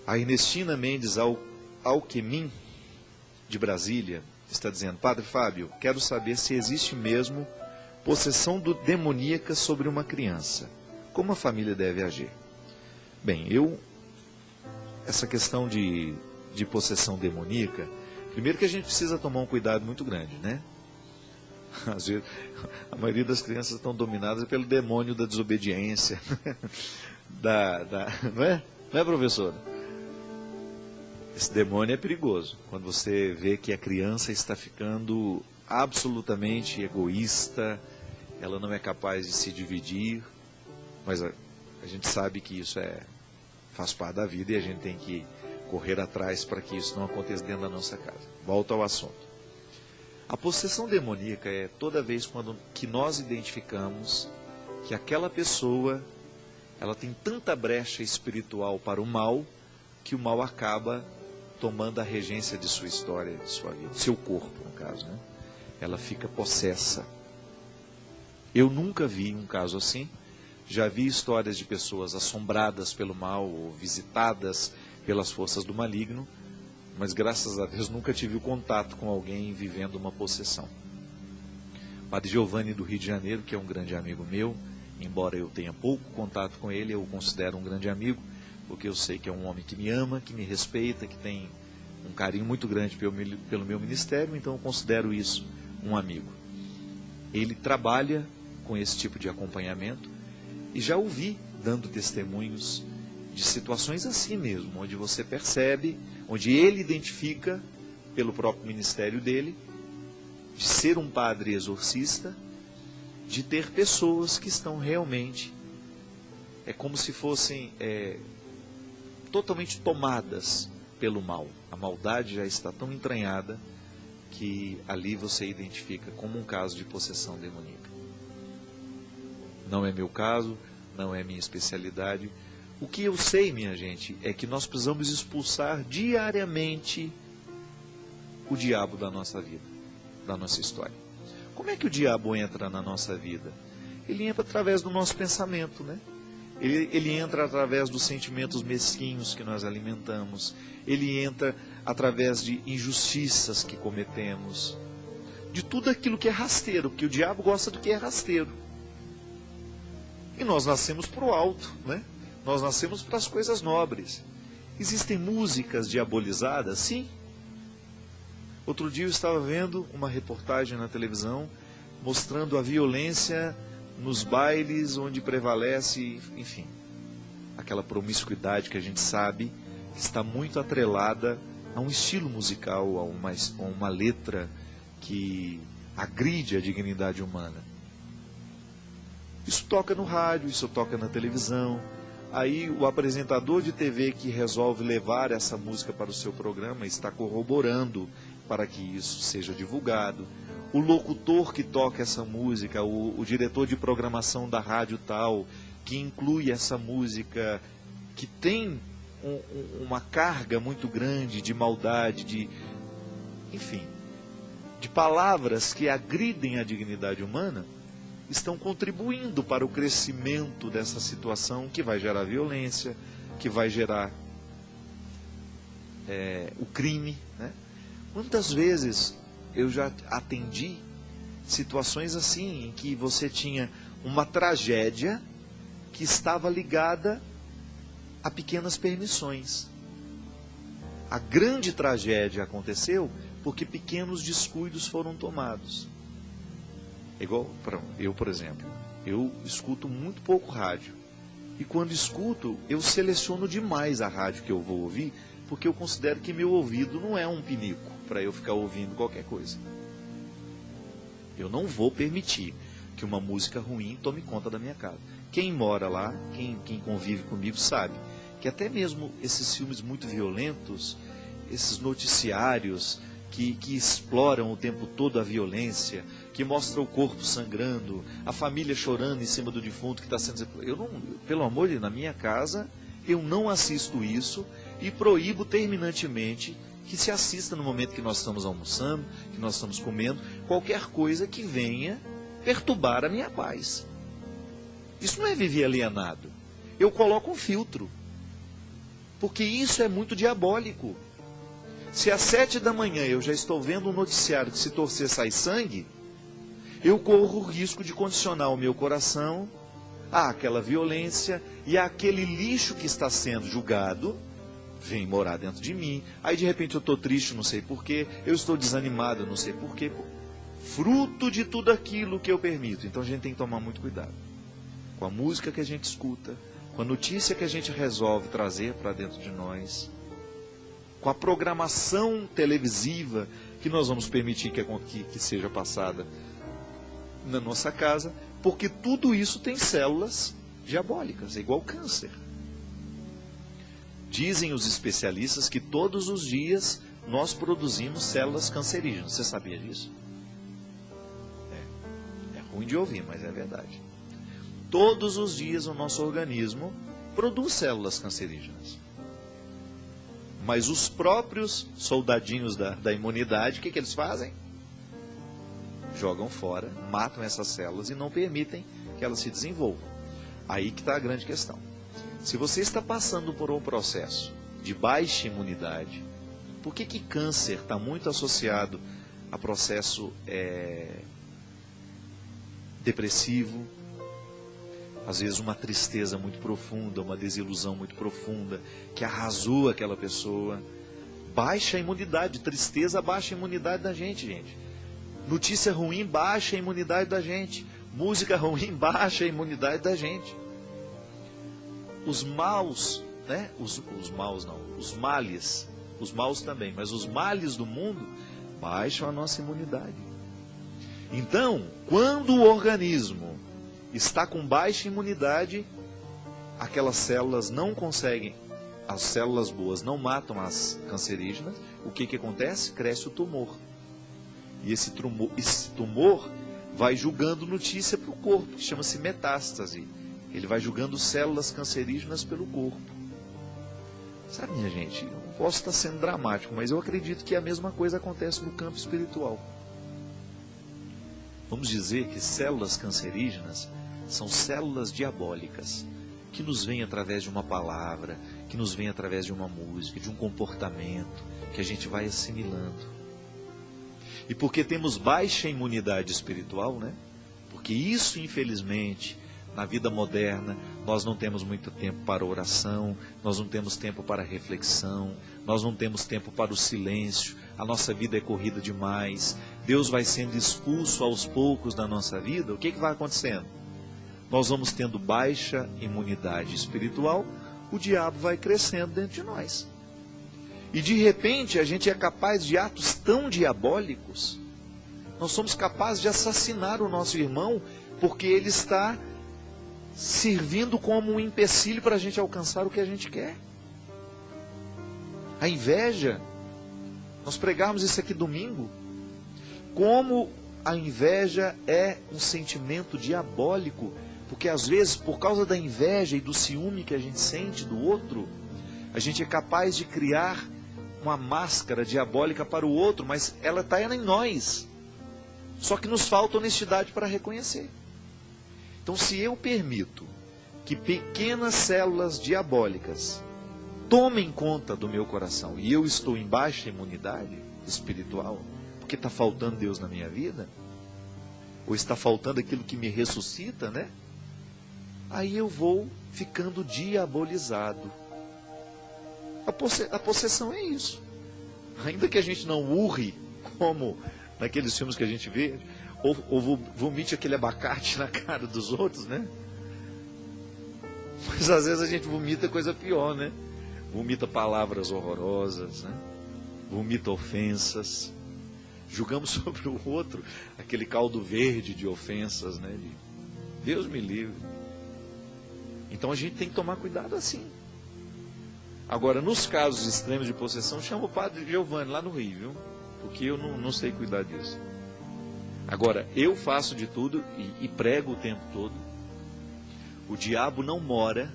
A Ernestina Mendes Alquemin, de Brasília, está dizendo: Padre Fábio, quero saber se existe mesmo possessão demoníaca sobre uma criança. Como a família deve agir? Bem, essa questão de possessão demoníaca, primeiro que a gente precisa tomar um cuidado muito grande, né? Às vezes, a maioria das crianças estão dominadas pelo demônio da desobediência, não é? Não é, professora? Esse demônio é perigoso. Quando você vê que a criança está ficando absolutamente egoísta, ela não é capaz de se dividir, mas a gente sabe que isso faz parte da vida e a gente tem que correr atrás para que isso não aconteça dentro da nossa casa. Volto ao assunto. A possessão demoníaca é toda vez que nós identificamos que aquela pessoa ela tem tanta brecha espiritual para o mal, que o mal acaba tomando a regência de sua história, de sua vida, seu corpo, no caso, né? Ela fica possessa. Eu nunca vi um caso assim. Já vi histórias de pessoas assombradas pelo mal ou visitadas pelas forças do maligno, mas graças a Deus nunca tive o contato com alguém vivendo uma possessão. Padre Giovanni do Rio de Janeiro, que é um grande amigo meu, embora eu tenha pouco contato com ele, eu o considero um grande amigo, porque eu sei que é um homem que me ama, que me respeita, que tem um carinho muito grande pelo meu ministério, então eu considero isso um amigo. Ele trabalha com esse tipo de acompanhamento e já ouvi dando testemunhos de situações assim mesmo, onde você percebe, onde ele identifica pelo próprio ministério dele, de ser um padre exorcista, de ter pessoas que estão realmente, como se fossem totalmente tomadas pelo mal. A maldade já está tão entranhada que ali você identifica como um caso de possessão demoníaca. Não é meu caso, não é minha especialidade. O que eu sei, minha gente, é que nós precisamos expulsar diariamente o diabo da nossa vida, da nossa história. Como é que o diabo entra na nossa vida? Ele entra através do nosso pensamento, né? Ele entra através dos sentimentos mesquinhos que nós alimentamos. Ele entra através de injustiças que cometemos. De tudo aquilo que é rasteiro, porque o diabo gosta do que é rasteiro. E nós nascemos para o alto, né? Nós nascemos para as coisas nobres. Existem músicas diabolizadas? Sim. Outro dia eu estava vendo uma reportagem na televisão mostrando a violência nos bailes onde prevalece, enfim, aquela promiscuidade que a gente sabe que está muito atrelada a um estilo musical, a uma letra que agride a dignidade humana. Isso toca no rádio, isso toca na televisão. Aí o apresentador de TV que resolve levar essa música para o seu programa está corroborando para que isso seja divulgado. O locutor que toca essa música, o diretor de programação da rádio tal, que inclui essa música, que tem uma carga muito grande de maldade, enfim, de palavras que agridem a dignidade humana, estão contribuindo para o crescimento dessa situação que vai gerar violência, que vai gerar o crime, né? Quantas vezes eu já atendi situações assim, em que você tinha uma tragédia que estava ligada a pequenas permissões. A grande tragédia aconteceu porque pequenos descuidos foram tomados. Igual eu, por exemplo, eu escuto muito pouco rádio. E quando escuto, eu seleciono demais a rádio que eu vou ouvir, porque eu considero que meu ouvido não é um pinico para eu ficar ouvindo qualquer coisa. Eu não vou permitir que uma música ruim tome conta da minha casa. Quem mora lá, quem convive comigo sabe que até mesmo esses filmes muito violentos, esses noticiários que exploram o tempo todo a violência, que mostram o corpo sangrando, a família chorando em cima do defunto que está sendo... Pelo amor de Deus, na minha casa, eu não assisto isso e proíbo terminantemente que se assista no momento que nós estamos almoçando, que nós estamos comendo, qualquer coisa que venha perturbar a minha paz. Isso não é viver alienado. Eu coloco um filtro. Porque isso é muito diabólico. Se às 7 da manhã eu já estou vendo um noticiário que se torcer sai sangue, eu corro o risco de condicionar o meu coração àquela violência e àquele lixo que está sendo julgado, vem morar dentro de mim. Aí de repente eu estou triste, não sei porquê, eu estou desanimado, não sei porquê, fruto de tudo aquilo que eu permito. Então a gente tem que tomar muito cuidado com a música que a gente escuta, com a notícia que a gente resolve trazer para dentro de nós, com a programação televisiva que nós vamos permitir que seja passada na nossa casa, porque tudo isso tem células diabólicas, é igual câncer. Dizem os especialistas que todos os dias nós produzimos células cancerígenas. Você sabia disso? É ruim de ouvir, mas é verdade. Todos os dias o nosso organismo produz células cancerígenas. Mas os próprios soldadinhos da imunidade, o que eles fazem? Jogam fora, matam essas células e não permitem que elas se desenvolvam. Aí que está a grande questão. Se você está passando por um processo de baixa imunidade, por que câncer está muito associado a processo depressivo? Às vezes uma tristeza muito profunda, uma desilusão muito profunda, que arrasou aquela pessoa. Baixa a imunidade, tristeza baixa a imunidade da gente. Notícia ruim baixa a imunidade da gente. Música ruim baixa a imunidade da gente. Os maus, né? Os maus não, os males, os maus também, mas os males do mundo baixam a nossa imunidade. Então, quando o organismo está com baixa imunidade, aquelas células não conseguem, as células boas não matam as cancerígenas, o que acontece? Cresce o tumor. E esse tumor vai julgando notícia para o corpo, que chama-se metástase. Ele vai julgando células cancerígenas pelo corpo. Sabe, minha gente, eu não posso estar sendo dramático, mas eu acredito que a mesma coisa acontece no campo espiritual. Vamos dizer que células cancerígenas são células diabólicas, que nos vêm através de uma palavra, que nos vêm através de uma música, de um comportamento, que a gente vai assimilando. E porque temos baixa imunidade espiritual, né? Porque isso, infelizmente, na vida moderna, nós não temos muito tempo para oração, nós não temos tempo para reflexão, nós não temos tempo para o silêncio, a nossa vida é corrida demais, Deus vai sendo expulso aos poucos da nossa vida. O que vai acontecendo? Nós vamos tendo baixa imunidade espiritual, o diabo vai crescendo dentro de nós. E de repente a gente é capaz de atos tão diabólicos, nós somos capazes de assassinar o nosso irmão, porque ele está servindo como um empecilho para a gente alcançar o que a gente quer. A inveja, nós pregamos isso aqui domingo, como a inveja é um sentimento diabólico, porque às vezes por causa da inveja e do ciúme que a gente sente do outro, a gente é capaz de criar uma máscara diabólica para o outro, mas ela está em nós, só que nos falta honestidade para reconhecer. Então, se eu permito que pequenas células diabólicas tomem conta do meu coração e eu estou em baixa imunidade espiritual, porque está faltando Deus na minha vida, ou está faltando aquilo que me ressuscita, né? Aí eu vou ficando diabolizado. A possessão é isso. Ainda que a gente não urre, como naqueles filmes que a gente vê, ou vomite aquele abacate na cara dos outros, né? Mas às vezes a gente vomita coisa pior, né? Vomita palavras horrorosas, né? Vomita ofensas. Julgamos sobre o outro aquele caldo verde de ofensas, né? Deus me livre. Então a gente tem que tomar cuidado assim. Agora, nos casos extremos de possessão, chama o padre Giovanni lá no Rio, viu? Porque eu não sei cuidar disso. Agora, eu faço de tudo e prego o tempo todo. O diabo não mora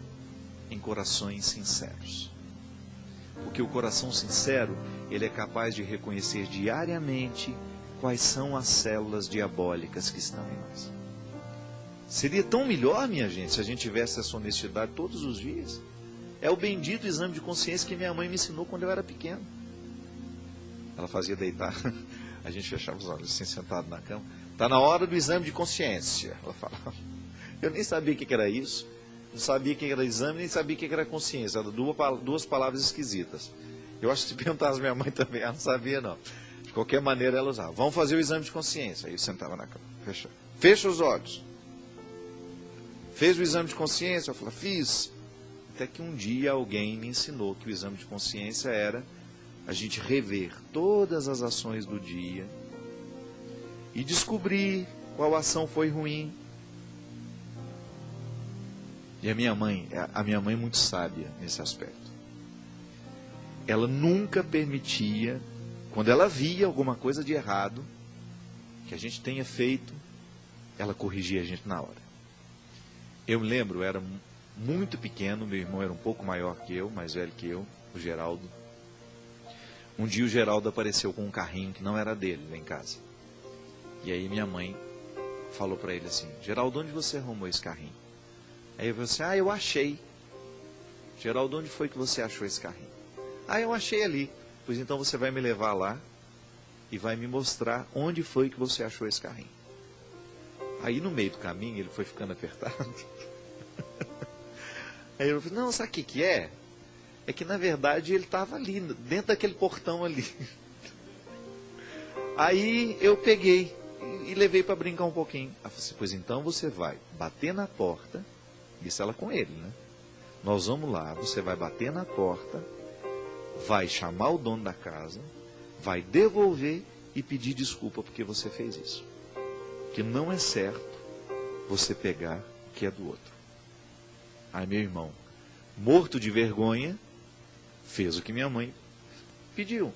em corações sinceros. Porque o coração sincero, ele é capaz de reconhecer diariamente quais são as células diabólicas que estão em nós. Seria tão melhor, minha gente, se a gente tivesse essa honestidade todos os dias. É o bendito exame de consciência que minha mãe me ensinou quando eu era pequeno. Ela fazia deitar, a gente fechava os olhos assim, sentado na cama. Está na hora do exame de consciência, ela falava. Eu nem sabia o que era isso, não sabia o que era exame, nem sabia o que era consciência. Eram duas palavras esquisitas. Eu acho que se perguntasse minha mãe também, ela não sabia não. De qualquer maneira ela usava. Vamos fazer o exame de consciência. Aí eu sentava na cama, fecha os olhos. Fez o exame de consciência? Eu falei, fiz. Até que um dia alguém me ensinou que o exame de consciência era a gente rever todas as ações do dia e descobrir qual ação foi ruim. E a minha mãe é muito sábia nesse aspecto. Ela nunca permitia, quando ela via alguma coisa de errado que a gente tenha feito, ela corrigia a gente na hora. Eu me lembro, eu era muito pequeno, meu irmão era um pouco maior que eu, mais velho que eu, o Geraldo. Um dia o Geraldo apareceu com um carrinho que não era dele lá em casa. E aí minha mãe falou para ele assim, Geraldo, onde você arrumou esse carrinho? Aí eu falei assim, eu achei. Geraldo, onde foi que você achou esse carrinho? Eu achei ali. Pois então você vai me levar lá e vai me mostrar onde foi que você achou esse carrinho. Aí no meio do caminho ele foi ficando apertado. Aí eu falei, não, sabe o que é? É que na verdade ele estava ali, dentro daquele portão ali. Aí eu peguei e levei para brincar um pouquinho. Ela falou assim, pois então você vai bater na porta, disse ela com ele, né? Nós vamos lá, você vai bater na porta, vai chamar o dono da casa, vai devolver e pedir desculpa porque você fez isso. Que não é certo você pegar o que é do outro. Aí meu irmão, morto de vergonha, fez o que minha mãe pediu.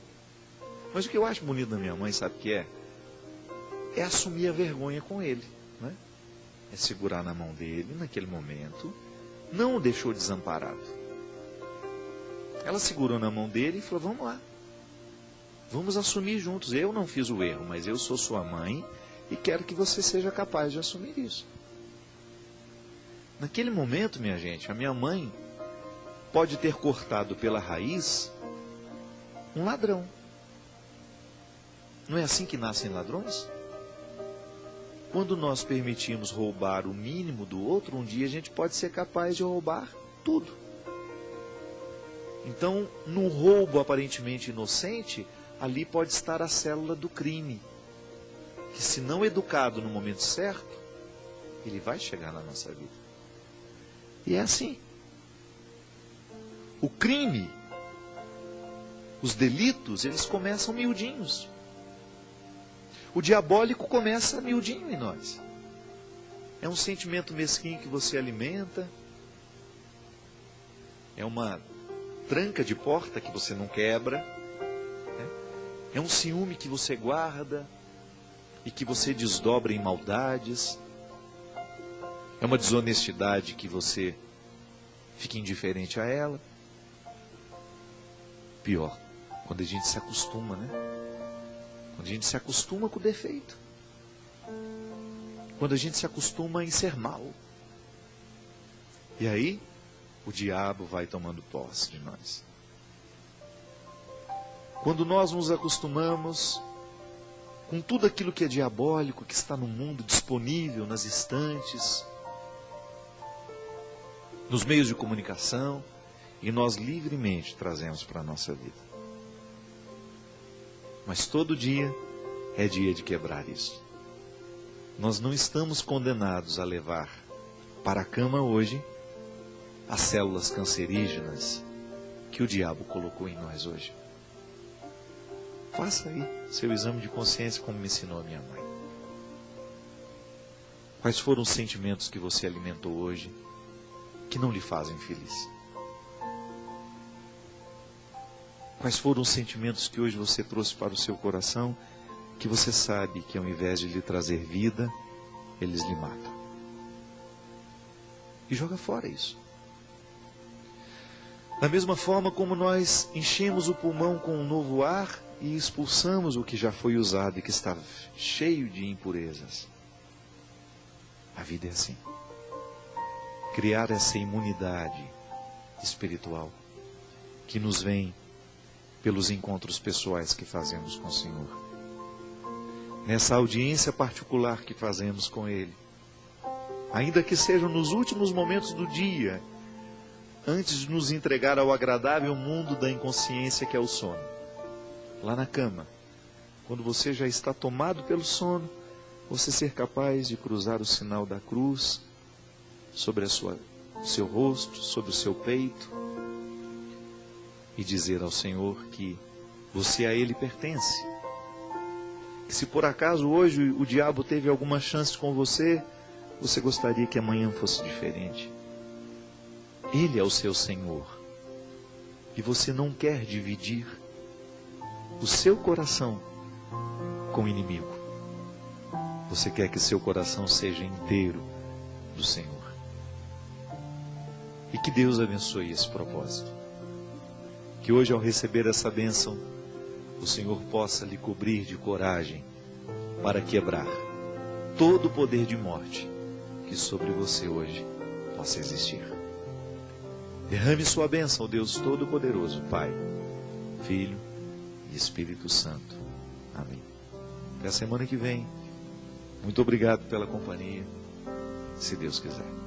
Mas o que eu acho bonito da minha mãe, sabe o que é? É assumir a vergonha com ele, né? É segurar na mão dele naquele momento, não o deixou desamparado. Ela segurou na mão dele e falou, vamos lá, vamos assumir juntos. Eu não fiz o erro, mas eu sou sua mãe e quero que você seja capaz de assumir isso. Naquele momento, minha gente, a minha mãe pode ter cortado pela raiz um ladrão. Não é assim que nascem ladrões? Quando nós permitimos roubar o mínimo do outro, um dia a gente pode ser capaz de roubar tudo. Então, num roubo aparentemente inocente, ali pode estar a célula do crime, que se não educado no momento certo, ele vai chegar na nossa vida. E é assim. O crime, os delitos, eles começam miudinhos. O diabólico começa miudinho em nós. É um sentimento mesquinho que você alimenta. É uma tranca de porta que você não quebra. É um ciúme que você guarda e que você desdobra em maldades. É uma desonestidade que você fica indiferente a ela. Pior, quando a gente se acostuma, né? Quando a gente se acostuma com o defeito. Quando a gente se acostuma em ser mal. E aí, o diabo vai tomando posse de nós. Quando nós nos acostumamos com tudo aquilo que é diabólico, que está no mundo disponível, nas estantes, nos meios de comunicação, e nós livremente trazemos para a nossa vida. Mas todo dia é dia de quebrar isso. Nós não estamos condenados a levar para a cama hoje as células cancerígenas que o diabo colocou em nós hoje. Faça aí seu exame de consciência como me ensinou a minha mãe. Quais foram os sentimentos que você alimentou hoje que não lhe fazem feliz? Quais foram os sentimentos que hoje você trouxe para o seu coração que você sabe que ao invés de lhe trazer vida, eles lhe matam? E joga fora isso. Da mesma forma como nós enchemos o pulmão com um novo ar e expulsamos o que já foi usado e que está cheio de impurezas. A vida é assim. Criar essa imunidade espiritual que nos vem pelos encontros pessoais que fazemos com o Senhor. Nessa audiência particular que fazemos com Ele, ainda que sejam nos últimos momentos do dia, antes de nos entregar ao agradável mundo da inconsciência que é o sono, lá na cama, quando você já está tomado pelo sono, você ser capaz de cruzar o sinal da cruz sobre o seu rosto, sobre o seu peito, e dizer ao Senhor que você a Ele pertence. Que se por acaso hoje o diabo teve alguma chance com você, você gostaria que amanhã fosse diferente. Ele é o seu Senhor. E você não quer dividir o seu coração com o inimigo. Você quer que seu coração seja inteiro do Senhor. E que Deus abençoe esse propósito. Que hoje, ao receber essa bênção, o Senhor possa lhe cobrir de coragem para quebrar todo o poder de morte que sobre você hoje possa existir. Derrame sua bênção, ó Deus Todo-Poderoso, Pai, Filho e Espírito Santo. Amém. Até a semana que vem. Muito obrigado pela companhia, se Deus quiser.